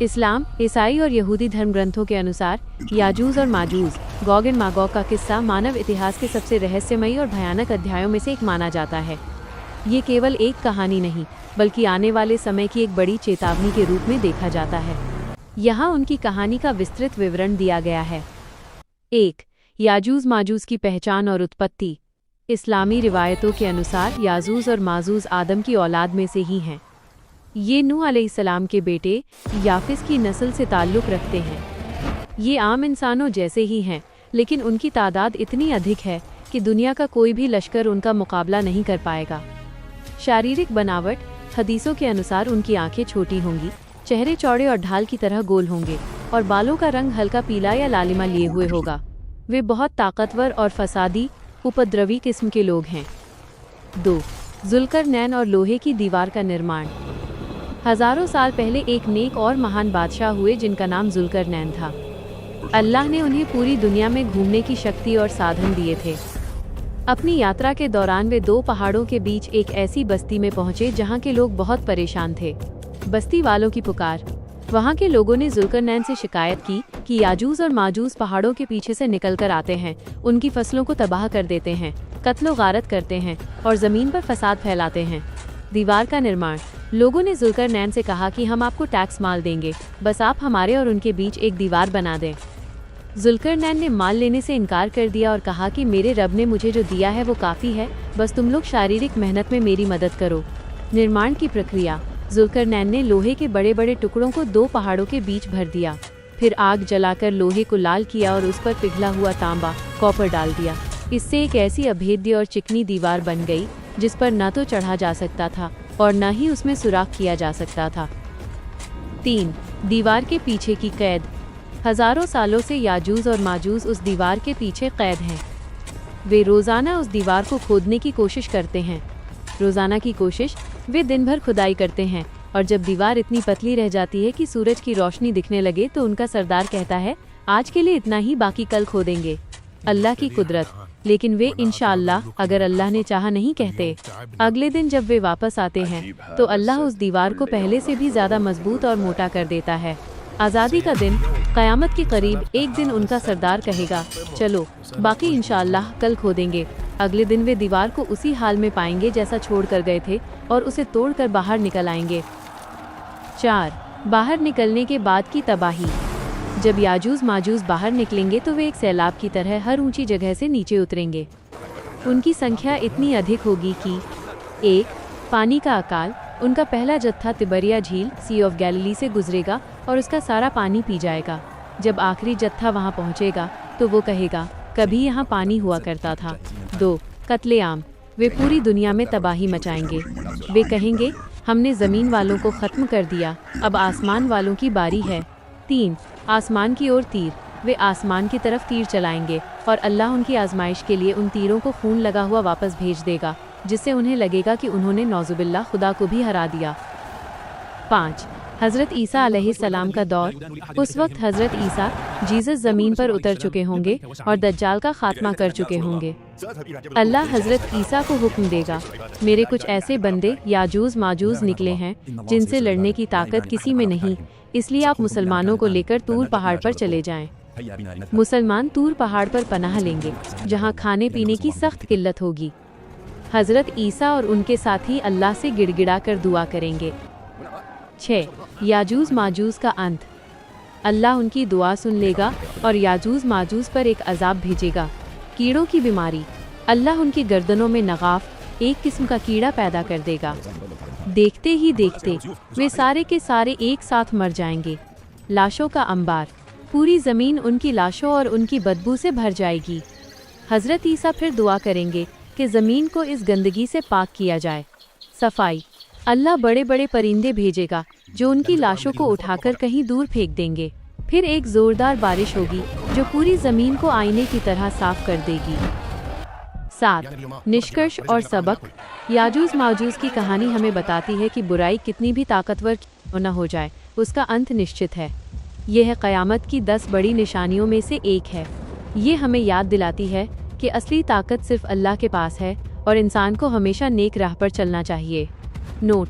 इस्लाम, ईसाई और यहूदी धर्म ग्रंथों के अनुसार याजूज और माजूज, गोग एंड मागोग का किस्सा मानव इतिहास के सबसे रहस्यमयी और भयानक अध्यायों में से एक माना जाता है। ये केवल एक कहानी नहीं, बल्कि आने वाले समय की एक बड़ी चेतावनी के रूप में देखा जाता है। यहाँ उनकी कहानी का विस्तृत विवरण दिया गया है। 1. याजूज माजूज की पहचान और उत्पत्ति। इस्लामी रिवायतों के अनुसार याजूज और माजूज आदम की औलाद में से ही हैं। ये नूह अलैहिस्सलाम के बेटे याफिस की नस्ल से ताल्लुक़ रखते हैं। ये आम इंसानों जैसे ही हैं, लेकिन उनकी तादाद इतनी अधिक है कि दुनिया का कोई भी लश्कर उनका मुकाबला नहीं कर पाएगा। शारीरिक बनावट। हदीसों के अनुसार उनकी आंखें छोटी होंगी, चेहरे चौड़े और ढाल की तरह गोल होंगे और बालों का रंग हल्का पीला या लालिमा लिए हुए होगा। वे बहुत ताकतवर और फसादी, उपद्रवी किस्म के लोग हैं। 2. जुल्करनैन और लोहे की दीवार का निर्माण। हजारों साल पहले एक नेक और महान बादशाह हुए जिनका नाम जुल्करनैन था। अल्लाह ने उन्हें पूरी दुनिया में घूमने की शक्ति और साधन दिए थे। अपनी यात्रा के दौरान वे 2 पहाड़ों के बीच एक ऐसी बस्ती में पहुंचे जहां के लोग बहुत परेशान थे। बस्ती वालों की पुकार। वहां के लोगों ने जुल्करनैन से शिकायत की कि याजूज और माजूज पहाड़ों के पीछे से निकलकर आते हैं, उनकी फसलों को तबाह कर देते हैं, कत्लो गारत करते हैं और ज़मीन पर फसाद फैलाते हैं। दीवार का निर्माण। लोगों ने जुल्करनैन से कहा कि हम आपको टैक्स माल देंगे, बस आप हमारे और उनके बीच एक दीवार बना दें। जुल्करनैन ने माल लेने से इनकार कर दिया और कहा कि मेरे रब ने मुझे जो दिया है वो काफ़ी है, बस तुम लोग शारीरिक मेहनत में मेरी मदद करो। निर्माण की प्रक्रिया। जुल्करनैन ने लोहे के बड़े बड़े टुकड़ों को 2 पहाड़ों के बीच भर दिया, फिर आग जलाकर लोहे को लाल किया और उस पर पिघला हुआ तांबा, कॉपर डाल दिया। इससे एक ऐसी अभेद्य और चिकनी दीवार बन गई जिस पर न तो चढ़ा जा सकता था और न ही उसमें सुराख किया जा सकता था। 3. दीवार के पीछे की कैद। हजारों सालों से याजूज और माजूज उस दीवार के पीछे कैद हैं। वे रोज़ाना उस दीवार को खोदने की कोशिश करते हैं। रोज़ाना की कोशिश। वे दिन भर खुदाई करते हैं और जब दीवार इतनी पतली रह जाती है कि सूरज की रोशनी दिखने लगे तो उनका सरदार कहता है, आज के लिए इतना ही, बाकी कल खोदेंगे। अल्लाह की कुदरत। लेकिन वे इंशाअल्लाह, अगर अल्लाह ने चाहा नहीं कहते। अगले दिन जब वे वापस आते हैं तो अल्लाह उस दीवार को पहले से भी ज़्यादा मजबूत और मोटा कर देता है। आज़ादी का दिन। क़यामत के करीब एक दिन उनका सरदार कहेगा, चलो बाकी इंशाअल्लाह कल खोदेंगे। अगले दिन वे दीवार को उसी हाल में पाएंगे जैसा छोड़ कर गए थे और उसे तोड़कर बाहर निकल आएंगे। 4. बाहर निकलने के बाद की तबाही। जब याजूज माजूज बाहर निकलेंगे तो वे एक सैलाब की तरह हर ऊंची जगह से नीचे उतरेंगे। उनकी संख्या इतनी अधिक होगी कि 1. पानी का अकाल। उनका पहला जत्था तिबरिया झील, सी ऑफ गैलिली से गुजरेगा और उसका सारा पानी पी जाएगा। जब आखिरी जत्था वहां पहुंचेगा तो वो कहेगा, कभी यहाँ पानी हुआ करता था। 2. कत्लेआम। वे पूरी दुनिया में तबाही मचाएंगे। वे कहेंगे, हमने ज़मीन वालों को ख़त्म कर दिया, अब आसमान वालों की बारी है। 3. आसमान की ओर तीर। वे आसमान की तरफ तीर चलाएंगे और अल्लाह उनकी आजमाइश के लिए उन तीरों को खून लगा हुआ वापस भेज देगा, जिससे उन्हें लगेगा कि उन्होंने नौजुबिल्लाह खुदा को भी हरा दिया। 5. हज़रत ईसा अलैहिस्सलाम का दौर। उस वक्त हज़रत ईसा जीसस ज़मीन पर उतर चुके होंगे और दज्जाल का खात्मा कर चुके होंगे। अल्लाह हज़रत ईसा को हुक्म देगा, मेरे कुछ ऐसे बंदे याजूज माजूज निकले हैं जिनसे लड़ने की ताकत किसी में नहीं, इसलिए आप मुसलमानों को लेकर तूर पहाड़ पर चले जाएं। मुसलमान तूर पहाड़ पर पनाह लेंगे जहां खाने पीने की सख्त किल्लत होगी। हज़रत ईसा और उनके साथी अल्लाह से गिड़गिड़ा कर दुआ करेंगे। 6. याजूज माजूज का अंत। अल्लाह उनकी दुआ सुन लेगा और याजूज माजूज पर एक अजाब भेजेगा। कीड़ों की बीमारी। अल्लाह उनकी गर्दनों में नगाफ, एक किस्म का कीड़ा पैदा कर देगा। देखते ही देखते वे सारे के सारे एक साथ मर जाएंगे। लाशों का अंबार। पूरी ज़मीन उनकी लाशों और उनकी बदबू से भर जाएगी। हज़रत ईसा फिर दुआ करेंगे कि ज़मीन को इस गंदगी से पाक किया जाए। सफाई। अल्लाह बड़े बड़े परिंदे भेजेगा जो उनकी लाशों को उठाकर कहीं दूर फेंक देंगे। फिर एक ज़ोरदार बारिश होगी जो पूरी ज़मीन को आईने की तरह साफ कर देगी। 7. निष्कर्ष और सबक। याजूज माजूज की कहानी हमें बताती है कि बुराई कितनी भी ताकतवर न हो जाए, उसका अंत निश्चित है। यह है क़यामत की 10 बड़ी निशानियों में से एक है। ये हमें याद दिलाती है कि असली ताकत सिर्फ अल्लाह के पास है और इंसान को हमेशा नेक राह पर चलना चाहिए। नोट।